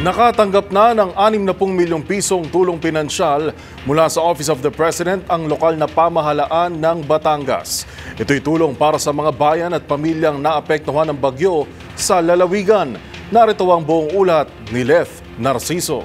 Nakatanggap na ng 60 milyong pisong tulong pinansyal mula sa Office of the President ang lokal na pamahalaan ng Batangas. Ito'y tulong para sa mga bayan at pamilyang naapektuhan ng bagyo sa lalawigan. Narito ang buong ulat ni Leth Narciso.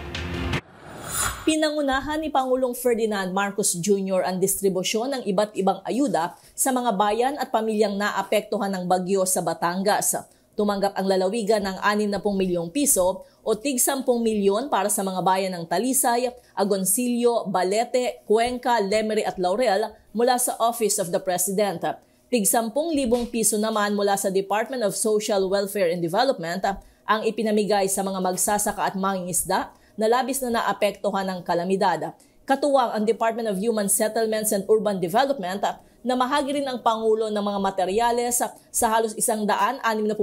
Pinangunahan ni Pangulong Ferdinand Marcos Jr. ang distribusyon ng iba't ibang ayuda sa mga bayan at pamilyang naapektuhan ng bagyo sa Batangas. Tumanggap ang lalawigan ng 60 milyong piso o tig 10 milyon para sa mga bayan ng Talisay, Agoncillo, Balete, Cuenca, Lemery at Laurel mula sa Office of the President. Tig 10,000 piso naman mula sa Department of Social Welfare and Development ang ipinamigay sa mga magsasaka at mangingisda na labis na naapektuhan ng kalamidad. Katuwang ang Department of Human Settlements and Urban Development na mahagi rin ang Pangulo ng mga materyales sa halos 160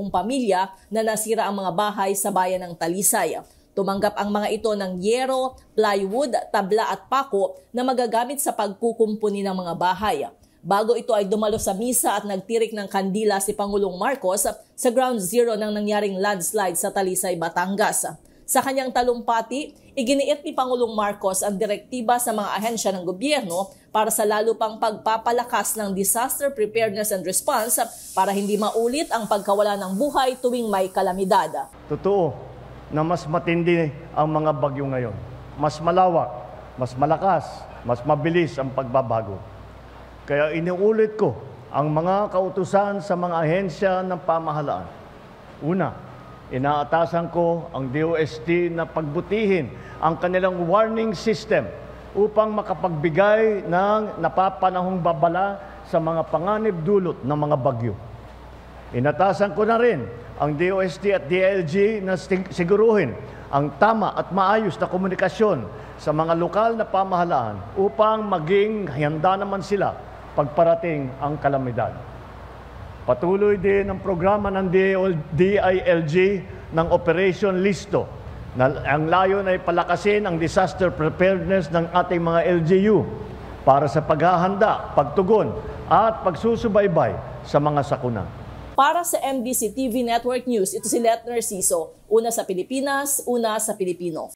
pamilya na nasira ang mga bahay sa bayan ng Talisay. Tumanggap ang mga ito ng yero, plywood, tabla at pako na magagamit sa pagkukumpuni ng mga bahay. Bago ito ay dumalo sa misa at nagtirik ng kandila si Pangulong Marcos sa ground zero ng nangyaring landslide sa Talisay, Batangas. Sa kanyang talumpati, iginiit ni Pangulong Marcos ang direktiba sa mga ahensya ng gobyerno para sa lalo pang pagpapalakas ng disaster preparedness and response para hindi maulit ang pagkawala ng buhay tuwing may kalamidad. Totoo na mas matindi ang mga bagyo ngayon. Mas malawak, mas malakas, mas mabilis ang pagbabago. Kaya inuulit ko ang mga kautusan sa mga ahensya ng pamahalaan. Una, inaatasan ko ang DOST na pagbutihin ang kanilang warning system upang makapagbigay ng napapanahong babala sa mga panganib dulot ng mga bagyo. Inatasan ko na rin ang DOST at DILG na siguruhin ang tama at maayos na komunikasyon sa mga lokal na pamahalaan upang maging handa naman sila pagparating ang kalamidad. Patuloy din ang programa ng DILG ng Operation Listo na ang layon ay palakasin ang disaster preparedness ng ating mga LGU para sa paghahanda, pagtugon at pagsusubaybay sa mga sakuna. Para sa MBC TV Network News, ito si Leth Narciso. Una sa Pilipinas, una sa Pilipino.